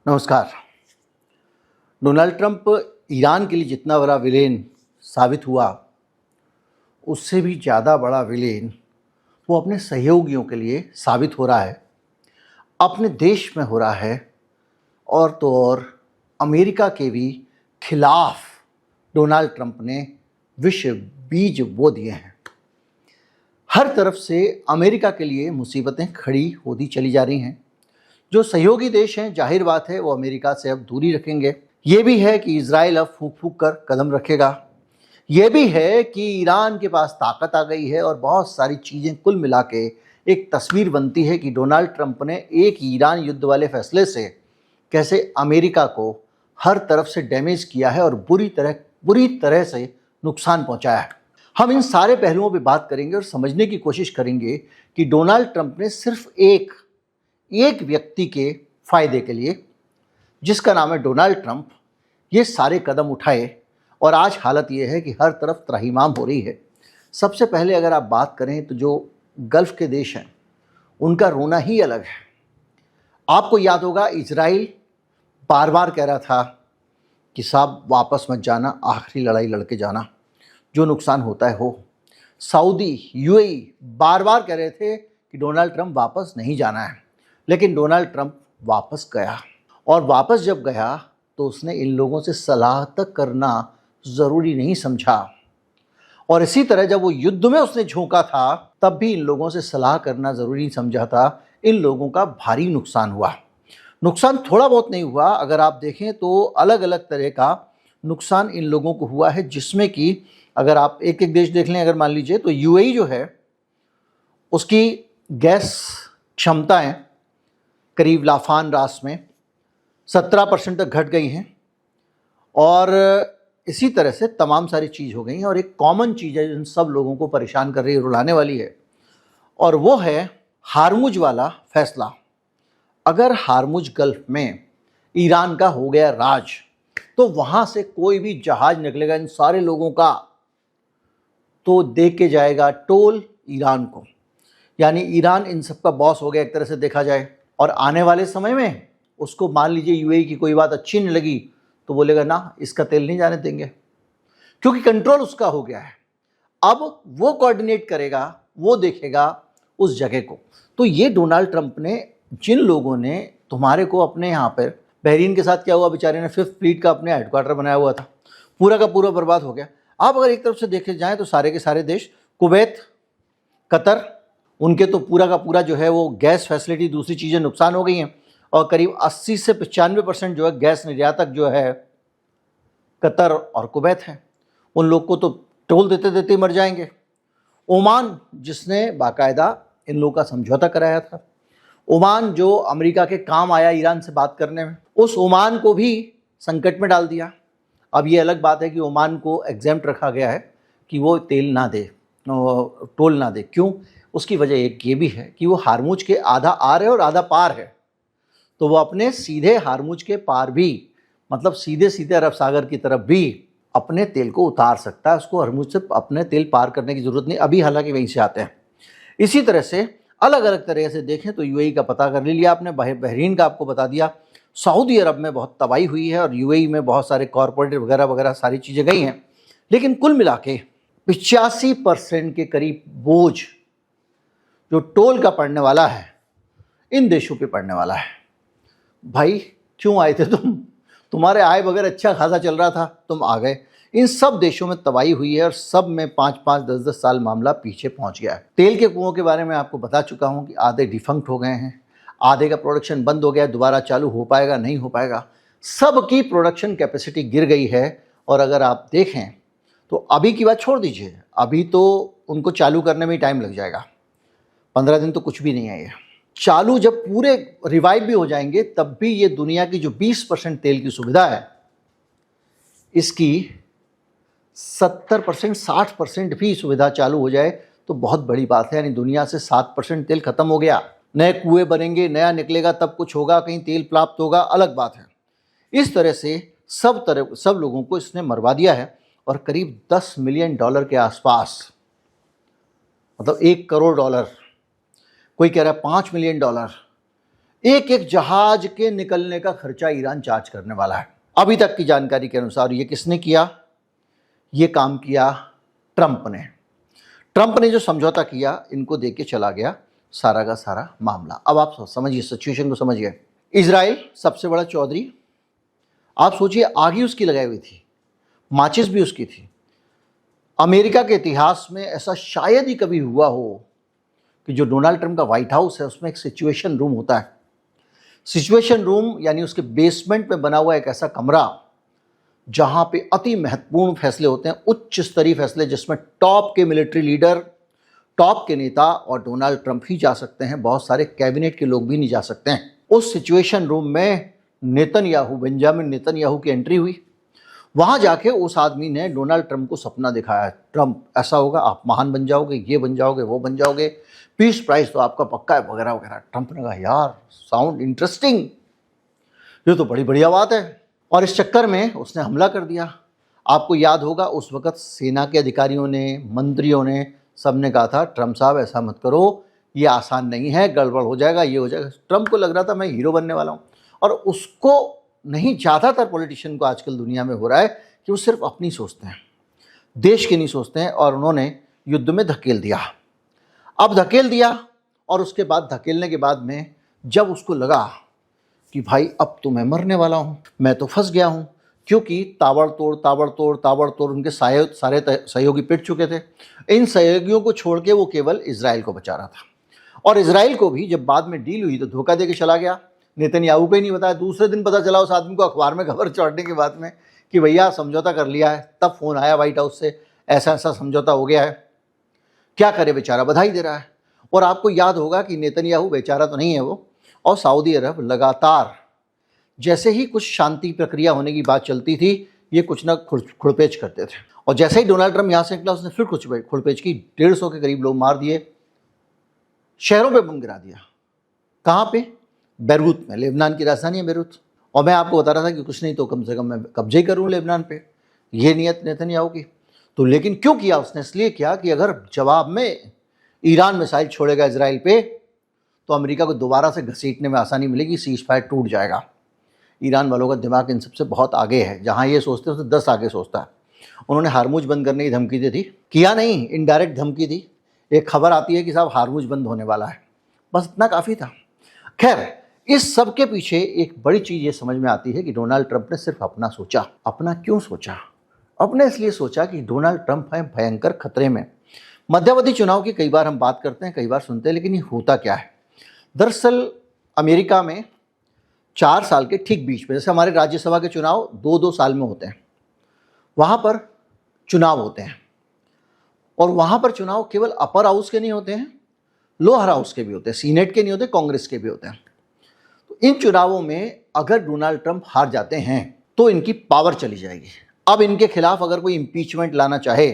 नमस्कार। Donald Trump Iran के लिए जितना बड़ा विलेन साबित हुआ, उससे भी ज़्यादा बड़ा विलेन वो अपने सहयोगियों के लिए साबित हो रहा है, अपने देश में हो रहा है। और तो और अमेरिका के भी खिलाफ डोनाल्ड ट्रंप ने विश्व बीज बो दिए हैं। हर तरफ से अमेरिका के लिए मुसीबतें खड़ी होती चली जा रही हैं। जो सहयोगी देश हैं, जाहिर बात है वो अमेरिका से अब दूरी रखेंगे। ये भी है कि इजराइल अब फूंक फूंक कर कदम रखेगा। ये भी है कि ईरान के पास ताकत आ गई है और बहुत सारी चीज़ें कुल मिला के एक तस्वीर बनती है कि डोनाल्ड ट्रंप ने एक ईरान युद्ध वाले फैसले से कैसे अमेरिका को हर तरफ से डैमेज किया है और बुरी तरह से नुकसान पहुंचाया है। हम इन सारे पहलुओं पे बात करेंगे और समझने की कोशिश करेंगे कि डोनाल्ड ट्रंप ने सिर्फ एक व्यक्ति के फायदे के लिए, जिसका नाम है डोनाल्ड ट्रंप, ये सारे कदम उठाए और आज हालत ये है कि हर तरफ त्राहिमाम हो रही है। सबसे पहले अगर आप बात करें तो जो गल्फ़ के देश हैं उनका रोना ही अलग है। आपको याद होगा इजराइल बार बार कह रहा था कि साहब वापस मत जाना, आखिरी लड़ाई लड़के जाना, जो नुकसान होता है हो। सऊदी, यूएई बार बार कह रहे थे कि डोनाल्ड ट्रंप वापस नहीं जाना है, लेकिन डोनाल्ड ट्रंप वापस गया। और वापस जब गया तो उसने इन लोगों से सलाह तक करना ज़रूरी नहीं समझा। और इसी तरह जब वो युद्ध में उसने झोंका था, तब भी इन लोगों से सलाह करना ज़रूरी नहीं समझा था। इन लोगों का भारी नुकसान हुआ। नुकसान थोड़ा बहुत नहीं हुआ, अगर आप देखें तो अलग अलग तरह का नुकसान इन लोगों को हुआ है, जिसमें कि अगर आप एक एक देश देख लें, अगर मान लीजिए तो यूएई जो है उसकी गैस क्षमताएं करीब लाफान रास में 17% तक घट गई हैं। और इसी तरह से तमाम सारी चीज़ हो गई हैं। और एक कॉमन चीज़ है जिन सब लोगों को परेशान कर रही है, रुलाने वाली है, और वो है हार्मुज वाला फैसला। अगर हार्मुज गल्फ में ईरान का हो गया राज, तो वहाँ से कोई भी जहाज निकलेगा इन सारे लोगों का तो दे के जाएगा टोल ईरान को। यानी ईरान इन सब का बॉस हो गया एक तरह से देखा जाए। और आने वाले समय में उसको मान लीजिए यूएई की कोई बात अच्छी नहीं लगी तो बोलेगा ना, इसका तेल नहीं जाने देंगे, क्योंकि कंट्रोल उसका हो गया है। अब वो कोऑर्डिनेट करेगा, वो देखेगा उस जगह को। तो ये डोनाल्ड ट्रंप ने, जिन लोगों ने तुम्हारे को अपने यहाँ पर, बहरीन के साथ क्या हुआ, बेचारे ने 5th फ्लीट का अपने हेडक्वार्टर बनाया हुआ था, पूरा का पूरा बर्बाद हो गया। आप अगर एक तरफ से देखे जाएँ तो सारे के सारे देश, कुवैत, कतर, उनके तो पूरा का पूरा जो है वो गैस फैसिलिटी, दूसरी चीज़ें नुकसान हो गई हैं। और करीब 80 से 95% जो है गैस निर्यातक जो है कतर और कुवैत है। उन लोग को तो टोल देते देते मर जाएंगे। ओमान, जिसने बाकायदा इन लोगों का समझौता कराया था, ओमान जो अमेरिका के काम आया ईरान से बात करने में, उस ओमान को भी संकट में डाल दिया। अब ये अलग बात है कि ओमान को एग्जेम्प्ट रखा गया है कि वो तेल ना दे, टोल ना दे। क्यों? उसकी वजह एक ये भी है कि वो हार्मुज के आधा आर है और आधा पार है, तो वो अपने सीधे हार्मुज के पार भी, मतलब सीधे सीधे अरब सागर की तरफ भी अपने तेल को उतार सकता है। उसको हार्मुज से अपने तेल पार करने की ज़रूरत नहीं, अभी हालांकि वहीं से आते हैं। इसी तरह से अलग अलग तरह से देखें तो यूएई का पता कर लिया आपने, बहरीन का आपको बता दिया, सऊदी अरब में बहुत तबाही हुई है और यूएई में बहुत सारे कॉरपोरेट वगैरह वगैरह सारी चीज़ें गई हैं। लेकिन कुल मिला के 85% के करीब बोझ जो टोल का पड़ने वाला है, इन देशों पे पड़ने वाला है। भाई क्यों आए थे तुम? तुम्हारे आय वगैरह अच्छा खासा चल रहा था, तुम आ गए। इन सब देशों में तबाही हुई है और सब में 5-5, 10-10 साल मामला पीछे पहुंच गया है। तेल के कुओं के बारे में आपको बता चुका हूं कि आधे डिफंक्ट हो गए हैं, आधे का प्रोडक्शन बंद हो गया, दोबारा चालू हो पाएगा नहीं हो पाएगा। सब की प्रोडक्शन कैपेसिटी गिर गई है। और अगर आप देखें तो अभी की बात छोड़ दीजिए, अभी तो उनको चालू करने में ही टाइम लग जाएगा, 15 दिन तो कुछ भी नहीं है। ये चालू जब पूरे रिवाइव भी हो जाएंगे, तब भी ये दुनिया की जो 20% तेल की सुविधा है, इसकी 70%, 60% भी सुविधा चालू हो जाए तो बहुत बड़ी बात है। यानी दुनिया से 7% तेल खत्म हो गया। नए कुएं बनेंगे, नया निकलेगा, तब कुछ होगा, कहीं तेल प्राप्त होगा, अलग बात है। इस तरह से सब लोगों को इसने मरवा दिया है। और करीब $10 मिलियन के आसपास, मतलब $1 करोड़, कोई कह रहा है $5 मिलियन, एक एक जहाज के निकलने का खर्चा ईरान चार्ज करने वाला है। अभी तक की जानकारी के अनुसार ये किसने किया? ये काम किया ट्रंप ने। ट्रंप ने जो समझौता किया, इनको दे के चला गया सारा का सारा मामला। अब आप समझिए, सिचुएशन को समझिए। इजराइल सबसे बड़ा चौधरी, आप सोचिए, आग ही उसकी लगाई हुई थी, माचिस भी उसकी थी। अमेरिका के इतिहास में ऐसा शायद ही कभी हुआ हो कि जो डोनाल्ड ट्रंप का व्हाइट हाउस है उसमें एक सिचुएशन रूम होता है। सिचुएशन रूम यानी उसके बेसमेंट में बना हुआ एक ऐसा कमरा जहां पे अति महत्वपूर्ण फैसले होते हैं, उच्च स्तरीय फैसले, जिसमें टॉप के मिलिट्री लीडर, टॉप के नेता और डोनाल्ड ट्रंप ही जा सकते हैं, बहुत सारे कैबिनेट के लोग भी नहीं जा सकते हैं। उस सिचुएशन रूम में नेतन्याहू, बेंजामिन नेतन्याहू की एंट्री हुई। वहां जाके उस आदमी ने डोनाल्ड ट्रंप को सपना दिखाया, ट्रंप ऐसा होगा, आप महान बन जाओगे, ये बन जाओगे, वो बन जाओगे, पीस प्राइज तो आपका पक्का है, वगैरह वगैरह। ट्रंप ने कहा, यार साउंड इंटरेस्टिंग, ये तो बड़ी बढ़िया बात है। और इस चक्कर में उसने हमला कर दिया। आपको याद होगा उस वक्त सेना के अधिकारियों ने, मंत्रियों ने, सबने कहा था, ट्रंप साहब ऐसा मत करो, ये आसान नहीं है, गड़बड़ हो जाएगा, ये हो जाएगा। ट्रंप को लग रहा था मैं हीरो बनने वाला हूँ। और उसको नहीं, ज़्यादातर पॉलिटिशियन को आजकल दुनिया में हो रहा है कि वो सिर्फ अपनी सोचते हैं, देश के नहीं सोचते हैं। और उन्होंने युद्ध में धकेल दिया। अब धकेल दिया और उसके बाद, धकेलने के बाद में जब उसको लगा कि भाई अब तो मैं मरने वाला हूँ, मैं तो फंस गया हूँ, क्योंकि ताबड़तोड़ उनके सारे सहयोगी पिट चुके थे। इन सहयोगियों को छोड़ के वो केवल इजराइल को बचा रहा था। और इजराइल को भी जब बाद में डील हुई तो धोखा दे के चला गया। नेतन्याहू को ही नहीं बताया, दूसरे दिन पता चला उस आदमी को, अखबार में खबर चढ़ने के बाद में, कि भैया समझौता कर लिया है। तब फोन आया व्हाइट हाउस से, ऐसा ऐसा समझौता हो गया है। क्या करे बेचारा, बधाई दे रहा है। और आपको याद होगा कि नेतन्याहू बेचारा तो नहीं है वो, और सऊदी अरब लगातार जैसे ही कुछ शांति प्रक्रिया होने की बात चलती थी, ये कुछ ना खुड़पेच करते थे। और जैसे ही डोनाल्ड ट्रंप यहाँ से निकला, उसने फिर कुछ खुड़पेच की, 150 के करीब लोग मार दिए, शहरों पे बम गिरा दिया। कहाँ पे? बैरूत में, लेबनान की राजधानी है बैरूत। और मैं आपको बता रहा था कि कुछ नहीं तो कम से कम मैं कब्जे करूँ लेबनान पे, ये नियत नेतन्याहू की। तो लेकिन क्यों किया उसने? इसलिए किया कि अगर जवाब में ईरान मिसाइल छोड़ेगा इजराइल पे, तो अमेरिका को दोबारा से घसीटने में आसानी मिलेगी, सीज फायर टूट जाएगा। ईरान वालों का दिमाग इन सबसे बहुत आगे है, जहाँ ये सोचते हैं उससे 10 आगे सोचता है। उन्होंने हारमुज बंद करने की धमकी दी थी, किया नहीं, इनडायरेक्ट धमकी दी। एक खबर आती है कि साहब हारमुज बंद होने वाला है, बस इतना काफ़ी था। खैर, इस सब के पीछे एक बड़ी चीज़ ये समझ में आती है कि डोनाल्ड ट्रंप ने सिर्फ अपना सोचा। अपना क्यों सोचा? अपने इसलिए सोचा कि डोनाल्ड ट्रंप है भयंकर खतरे में। मध्यावधि चुनाव की कई बार हम बात करते हैं, कई बार सुनते हैं, लेकिन ये होता क्या है? दरअसल अमेरिका में 4 साल के ठीक बीच में, जैसे हमारे राज्यसभा के चुनाव 2-2 साल में होते हैं, वहाँ पर चुनाव होते हैं। और वहाँ पर चुनाव केवल अपर हाउस के नहीं होते हैं, लोअर हाउस के भी होते हैं, सीनेट के नहीं होते, कांग्रेस के भी होते हैं। तो इन चुनावों में अगर डोनाल्ड ट्रंप हार जाते हैं तो इनकी पावर चली जाएगी। अब इनके खिलाफ अगर कोई इम्पीचमेंट लाना चाहे,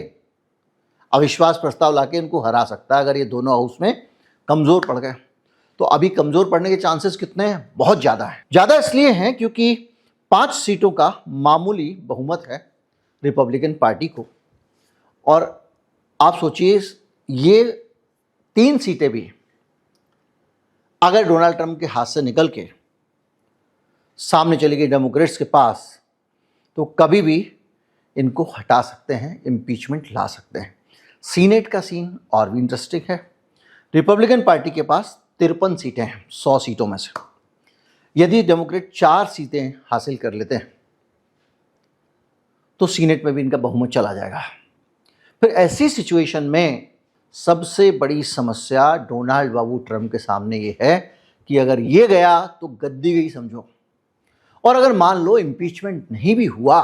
अविश्वास प्रस्ताव लाके इनको हरा सकता है अगर ये दोनों हाउस में कमज़ोर पड़ गए। तो अभी कमज़ोर पड़ने के चांसेस कितने हैं? बहुत ज़्यादा है। ज़्यादा इसलिए हैं क्योंकि 5 सीटों का मामूली बहुमत है रिपब्लिकन पार्टी को। और आप सोचिए, ये 3 सीटें भी अगर डोनाल्ड ट्रंप के हाथ से निकल के सामने चली गई डेमोक्रेट्स के पास, तो कभी भी इनको हटा सकते हैं, इम्पीचमेंट ला सकते हैं। सीनेट का सीन और भी इंटरेस्टिंग है। रिपब्लिकन पार्टी के पास 53 सीटें हैं 100 सीटों में से। यदि डेमोक्रेट 4 सीटें हासिल कर लेते हैं तो सीनेट में भी इनका बहुमत चला जाएगा। फिर ऐसी सिचुएशन में सबसे बड़ी समस्या डोनाल्ड बाबू ट्रंप के सामने ये है कि अगर ये गया तो गद्दी गई समझो। और अगर मान लो इम्पीचमेंट नहीं भी हुआ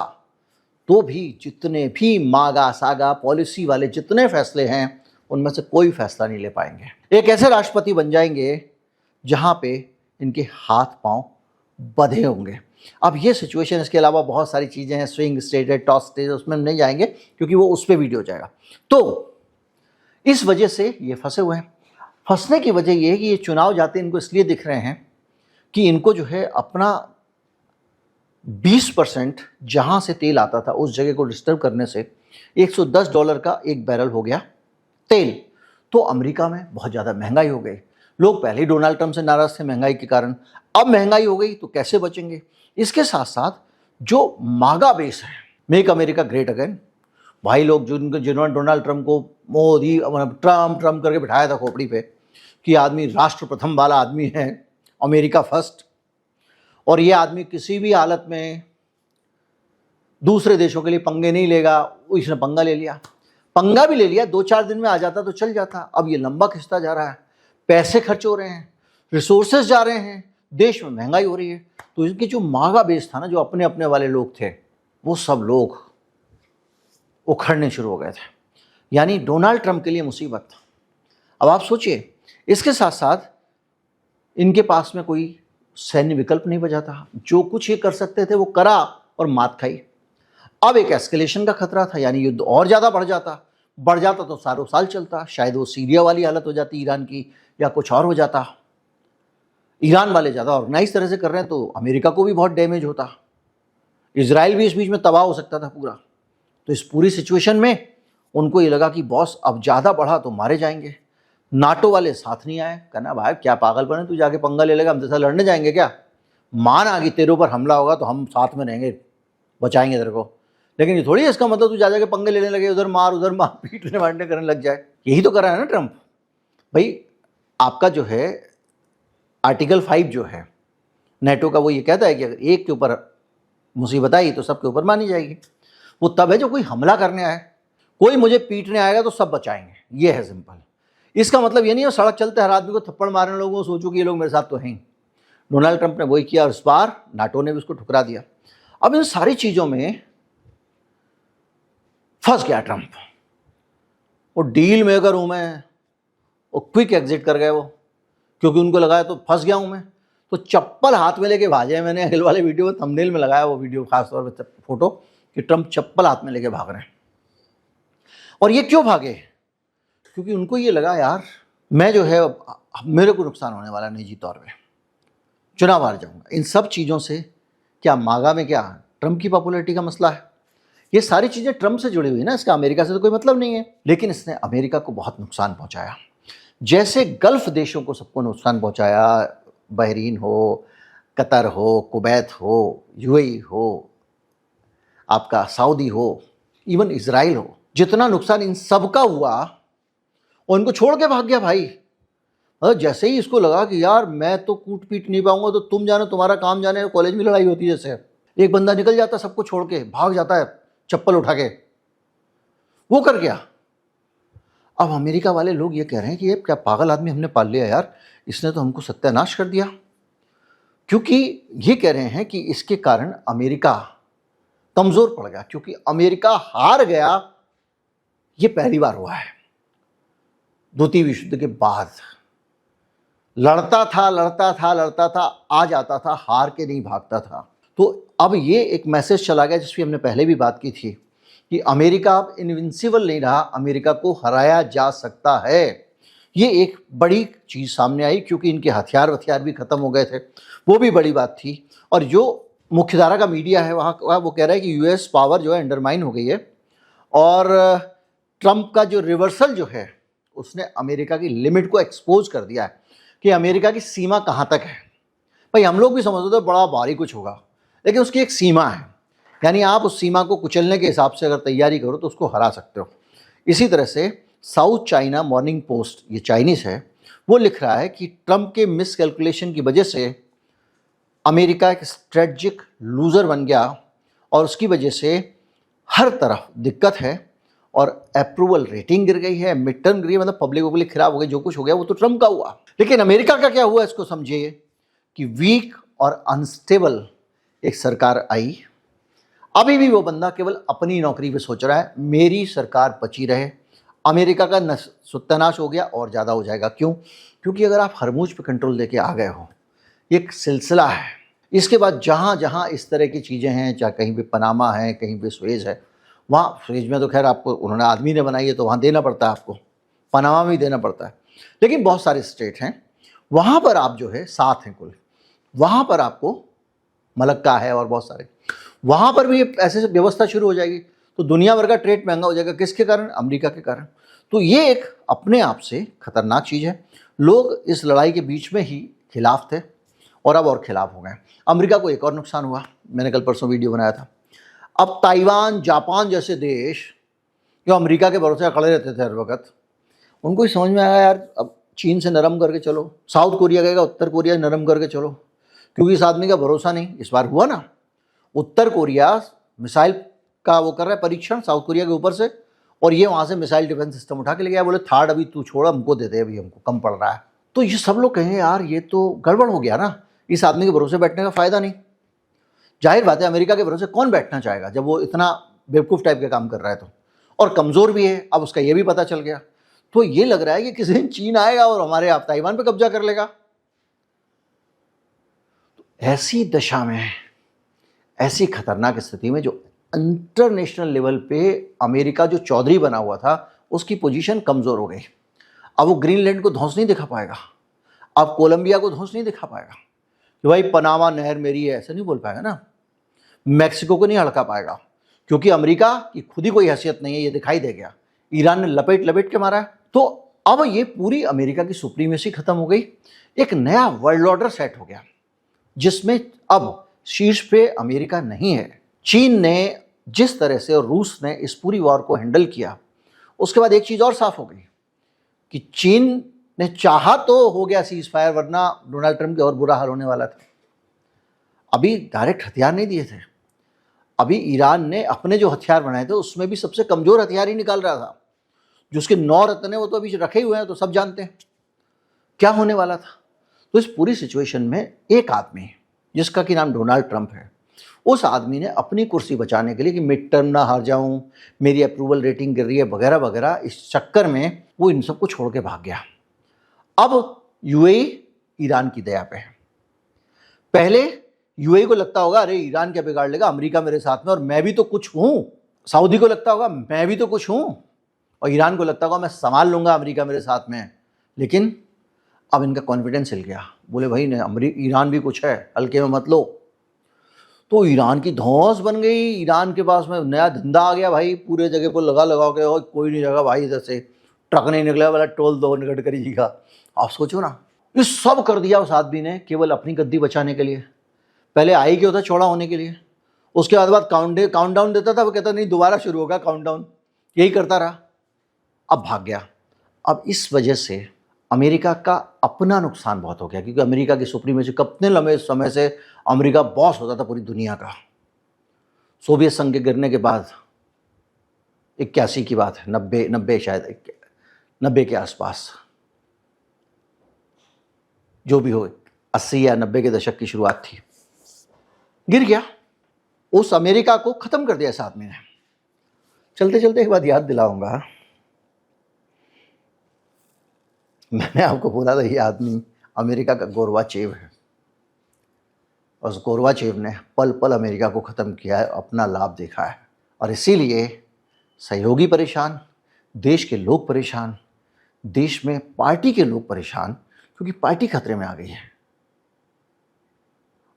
तो भी जितने भी मागा सागा पॉलिसी वाले जितने फैसले हैं उनमें से कोई फैसला नहीं ले पाएंगे। एक ऐसे राष्ट्रपति बन जाएंगे जहां पे इनके हाथ पांव बंधे होंगे। अब ये सिचुएशन, इसके अलावा बहुत सारी चीज़ें हैं, स्विंग स्टेट है, टॉस स्टेट, उसमें हम नहीं जाएंगे क्योंकि वो उस पर वीडियो जाएगा। तो इस वजह से ये फंसे हुए हैं। फंसने की वजह ये है कि ये चुनाव जाते इनको इसलिए दिख रहे हैं कि इनको जो है अपना 20% जहां से तेल आता था उस जगह को डिस्टर्ब करने से $110 का एक बैरल हो गया तेल। तो अमेरिका में बहुत ज़्यादा महंगाई हो गई, लोग पहले ही डोनाल्ड ट्रंप से नाराज थे महंगाई के कारण, अब महंगाई हो गई तो कैसे बचेंगे। इसके साथ साथ जो मागा बेस है, मेक अमेरिका ग्रेट अगेन, भाई लोग जिन्होंने डोनाल्ड ट्रंप को मोदी ट्रंप ट्रंप करके बिठाया था खोपड़ी पे कि आदमी राष्ट्र प्रथम वाला आदमी है, अमेरिका फर्स्ट, और ये आदमी किसी भी हालत में दूसरे देशों के लिए पंगे नहीं लेगा, इसने पंगा ले लिया। पंगा भी ले लिया, 2-4 दिन में आ जाता तो चल जाता, अब ये लंबा खिंचता जा रहा है, पैसे खर्च हो रहे हैं, रिसोर्सेज जा रहे हैं, देश में महंगाई हो रही है। तो इनकी जो मागा बेस था ना, जो अपने अपने वाले लोग थे, वो सब लोग उखड़ने शुरू हो गए थे। यानी डोनाल्ड ट्रंप के लिए मुसीबत। अब आप सोचिए, इसके साथ साथ इनके पास में कोई सैन्य विकल्प नहीं बचा था, जो कुछ ये कर सकते थे वो करा और मात खाई। अब एक एस्केलेशन का खतरा था, यानी युद्ध और ज़्यादा बढ़ जाता तो सालों साल चलता, शायद वो सीरिया वाली हालत हो जाती ईरान की, या कुछ और हो जाता। ईरान वाले ज़्यादा ऑर्गेनाइज तरह से कर रहे हैं तो अमेरिका को भी बहुत डैमेज होता, इजराइल भी इस बीच में तबाह हो सकता था पूरा। तो इस पूरी सिचुएशन में उनको ये लगा कि बॉस अब ज़्यादा बढ़ा तो मारे जाएंगे। नाटो वाले साथ नहीं आए, कहना भाई क्या पागलपन है, तू जाके पंगा ले लेगा, हम जैसा लड़ने जाएंगे क्या, मान आ गई तेरे ऊपर हमला होगा तो हम साथ में रहेंगे, बचाएंगे तेरे को। लेकिन ये थोड़ी है इसका मतलब तू जाके पंगे लेने लगे, उधर मार पीटने मारने करने लग जाए। यही तो कर रहा है ना ट्रंप। भाई आपका जो है आर्टिकल 5 जो है नेटो का, वो ये कहता है कि अगर एक के ऊपर मुसीबत आई तो सबके ऊपर मानी जाएगी। वो तब है जो कोई हमला करने आए, कोई मुझे पीटने आएगा तो सब बचाएंगे, ये है सिंपल। इसका मतलब ये नहीं है सड़क चलते हर आदमी को थप्पड़ मारने लोगों को सोचो कि ये लोग मेरे साथ तो हैं। डोनाल्ड ट्रंप ने वही किया और इस बार नाटो ने भी उसको ठुकरा दिया। अब इन सारी चीज़ों में फंस गया ट्रंप। वो डील मेकर हूँ मैं, वो क्विक एग्जिट कर गए वो, क्योंकि उनको लगा तो फंस गया हूँ मैं, तो चप्पल हाथ में लेके भागे। मैंने अगले वाले वीडियो में थंबनेल में लगाया वो वीडियो, खासतौर पर फोटो, कि ट्रंप चप्पल हाथ में लेके भाग रहे हैं। और ये क्यों भागे? क्योंकि उनको ये लगा यार मैं जो है मेरे को नुकसान होने वाला निजी तौर पे, चुनाव हार जाऊंगा। इन सब चीज़ों से क्या मागा में क्या ट्रंप की पॉपुलैरिटी का मसला है? ये सारी चीज़ें ट्रंप से जुड़ी हुई ना, इसका अमेरिका से तो कोई मतलब नहीं है। लेकिन इसने अमेरिका को बहुत नुकसान पहुंचाया, जैसे गल्फ देशों को सबको नुकसान पहुंचाया, बहरीन हो, कतर हो, कुवैत हो, यूएई हो, आपका सऊदी हो, इवन इजराइल हो, जितना नुकसान इन सब का हुआ और इनको छोड़ के भाग गया भाई। जैसे ही इसको लगा कि यार मैं तो कूट पीट नहीं पाऊंगा तो तुम जानो, तुम्हारा काम जाने, कॉलेज में लड़ाई होती है जैसे, एक बंदा निकल जाता सबको छोड़ के, भाग जाता है चप्पल उठा के, वो कर गया। अब अमेरिका वाले लोग ये कह रहे हैं कि ये क्या पागल आदमी हमने पाल लिया यार, इसने तो हमको सत्यानाश कर दिया। क्योंकि ये कह रहे हैं कि इसके कारण अमेरिका कमजोर पड़ गया, क्योंकि अमेरिका हार गया। ये पहली बार हुआ है द्वितीय विश्व युद्ध के बाद। लड़ता था, आ जाता था, हार के नहीं भागता था। तो अब ये एक मैसेज चला गया जिस पर हमने पहले भी बात की थी कि अमेरिका अब इनविंसिबल नहीं रहा, अमेरिका को हराया जा सकता है। ये एक बड़ी चीज़ सामने आई, क्योंकि इनके हथियार भी ख़त्म हो गए थे, वो भी बड़ी बात थी। और जो मुख्यधारा का मीडिया है वहाँ वो कह रहा है कि यूएस पावर जो है अंडरमाइन हो गई है, और ट्रंप का जो रिवर्सल जो है उसने अमेरिका की लिमिट को एक्सपोज कर दिया है कि अमेरिका की सीमा कहाँ तक है। भाई हम लोग भी समझते थे बड़ा भारी कुछ होगा, लेकिन उसकी एक सीमा है, यानी आप उस सीमा को कुचलने के हिसाब से अगर तैयारी करो तो उसको हरा सकते हो। इसी तरह से साउथ चाइना मॉर्निंग पोस्ट, ये चाइनीज़ है, वो लिख रहा है कि ट्रंप के मिस कैलकुलेशन की वजह से अमेरिका एक स्ट्रेटजिक लूज़र बन गया और उसकी वजह से हर तरफ दिक्कत है और अप्रूवल रेटिंग गिर गई है, मिड टर्म गिरी है, मतलब पब्लिक खराब हो गई। जो कुछ हो गया वो तो ट्रंप का हुआ, लेकिन अमेरिका का क्या हुआ इसको समझिए कि वीक और अनस्टेबल एक सरकार आई। अभी भी वो बंदा केवल अपनी नौकरी पे सोच रहा है, मेरी सरकार बची रहे। अमेरिका का सत्यानाश हो गया और ज़्यादा हो जाएगा। क्यों? क्योंकि अगर आप हरमुज पे कंट्रोल लेके आ गए हो, एक सिलसिला है। इसके बाद जहाँ जहाँ इस तरह की चीज़ें हैं, चाहे कहीं पे पनामा है, कहीं पे सुएज है, वहाँ सुएज में तो खैर आपको उन्होंने आदमी ने बनाई है तो वहाँ देना पड़ता है आपको, पनामा में भी देना पड़ता है, लेकिन बहुत सारे स्टेट हैं वहाँ पर आप जो है 7 हैं कुल, वहाँ पर आपको मलक्का है और बहुत सारे, वहाँ पर भी ऐसे व्यवस्था शुरू हो जाएगी तो दुनिया भर का ट्रेड महंगा हो जाएगा। किसके कारण? अमेरिका के कारण। तो ये एक अपने आप से खतरनाक चीज़ है। लोग इस लड़ाई के बीच में ही खिलाफ थे और अब और खिलाफ हो गए। अमेरिका को एक और नुकसान हुआ, मैंने कल परसों वीडियो बनाया था। अब ताइवान, जापान जैसे देश जो अमेरिका के भरोसे खड़े रहते थे हर वक्त, उनको ही समझ में आया यार अब चीन से नरम करके चलो, साउथ कोरिया कहेगा उत्तर कोरिया नरम करके चलो, क्योंकि इस आदमी का भरोसा नहीं। इस बार हुआ ना, उत्तर कोरिया मिसाइल का वो कर रहा है परीक्षण साउथ कोरिया के ऊपर से, और ये वहाँ से मिसाइल डिफेंस सिस्टम उठा के ले गया। बोले थर्ड अभी तू छोड़, हमको दे दे, अभी हमको कम पड़ रहा है। तो ये सब लोग कहेंगे यार ये तो गड़बड़ हो गया ना, इस आदमी के भरोसे बैठने का फ़ायदा नहीं। जाहिर बात है अमेरिका के भरोसे कौन बैठना चाहेगा जब वो इतना बेवकूफ़ टाइप के काम कर रहा है तो, और कमज़ोर भी है। अब उसका ये भी पता चल गया, तो ये लग रहा है कि किसी दिन चीन आएगा और हमारे आप ताइवान पे कब्जा कर लेगा। तो ऐसी दशा में, ऐसी खतरनाक स्थिति में जो इंटरनेशनल लेवल पे अमेरिका जो चौधरी बना हुआ था उसकी पोजीशन कमज़ोर हो गई। अब वो ग्रीनलैंड को धौंस नहीं दिखा पाएगा, अब कोलंबिया को धौंस नहीं दिखा पाएगा कि भाई पनामा नहर मेरी है, ऐसा नहीं बोल पाएगा ना। मैक्सिको को नहीं हड़का पाएगा क्योंकि अमेरिका की खुद ही कोई हैसियत नहीं है, ये दिखाई दे गया। ईरान ने लपेट लपेट के मारा है। तो अब ये पूरी अमेरिका की सुप्रीमेसी खत्म हो गई, एक नया वर्ल्ड ऑर्डर सेट हो गया जिसमें अब शीर्ष पे अमेरिका नहीं है। चीन ने जिस तरह से और रूस ने इस पूरी वॉर को हैंडल किया, उसके बाद एक चीज़ और साफ हो गई कि चीन ने चाहा तो हो गया सीज फायर, वरना डोनाल्ड ट्रंप के और बुरा हाल होने वाला था। अभी डायरेक्ट हथियार नहीं दिए थे, अभी ईरान ने अपने जो हथियार बनाए थे उसमें भी सबसे कमज़ोर हथियार ही निकाल रहा था। जो उसके 9 रत्न है वो तो अभी रखे हुए हैं, तो सब जानते हैं क्या होने वाला था। तो इस पूरी सिचुएशन में एक आदमी जिसका कि नाम डोनाल्ड ट्रंप है, उस आदमी ने अपनी कुर्सी बचाने के लिए कि मिड टर्म ना हार जाऊं, मेरी अप्रूवल रेटिंग गिर रही है वगैरह वगैरह, इस चक्कर में वो इन सबको छोड़ के भाग गया। अब यूएई ईरान की दया पे है। पहले यूएई को लगता होगा अरे ईरान क्या बिगाड़ लेगा, अमेरिका मेरे साथ में और मैं भी तो कुछ हूं। सऊदी को लगता होगा मैं भी तो कुछ हूं, और ईरान को लगता होगा मैं संभाल लूंगा, अमेरिका मेरे साथ में। लेकिन अब इनका कॉन्फिडेंस हिल गया, बोले भाई नहीं, ईरान भी कुछ है, हल्के में मत लो। तो ईरान की धौंस बन गई, ईरान के पास में नया धंधा आ गया भाई, पूरे जगह को लगा के, और कोई नहीं जगह भाई, इधर से ट्रक नहीं निकला वाला टोल दो गडकरी जी का। आप सोचो ना, ये सब कर दिया उस आदमी ने केवल अपनी गद्दी बचाने के लिए। पहले आई क्यों था, चौड़ा होने के लिए। उसके बाद काउंटडाउन देता था, वो कहता नहीं दोबारा शुरू होगा काउंटडाउन, यही करता रहा। अब भाग गया। अब इस वजह से अमेरिका का अपना नुकसान बहुत हो गया, क्योंकि अमेरिका की सुप्रीमेसी कितने लंबे समय से अमेरिका बॉस होता था पूरी दुनिया का। सोवियत संघ के गिरने के बाद 81 की बात है, 90 शायद 90 के आसपास, जो भी हो, 80 या 90 के दशक की शुरुआत थी, गिर गया। उस अमेरिका को खत्म कर दिया इस आदमी ने। चलते चलते एक बात याद दिलाऊंगा, मैंने आपको बोला था ये आदमी अमेरिका का गोरबाचेव है, और उस गोरबाचेव ने पल पल अमेरिका को ख़त्म किया है, अपना लाभ देखा है। और इसीलिए सहयोगी परेशान, देश के लोग परेशान, देश में पार्टी के लोग परेशान, क्योंकि पार्टी खतरे में आ गई है।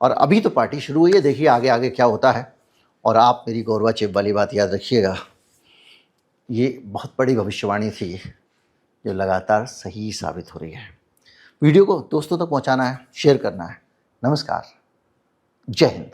और अभी तो पार्टी शुरू हुई है, देखिए आगे आगे क्या होता है। और आप मेरी गोरबाचेव वाली बात याद रखिएगा, ये बहुत बड़ी भविष्यवाणी थी जो लगातार सही साबित हो रही है। वीडियो को दोस्तों तक पहुंचाना है, शेयर करना है। नमस्कार, जय हिंद।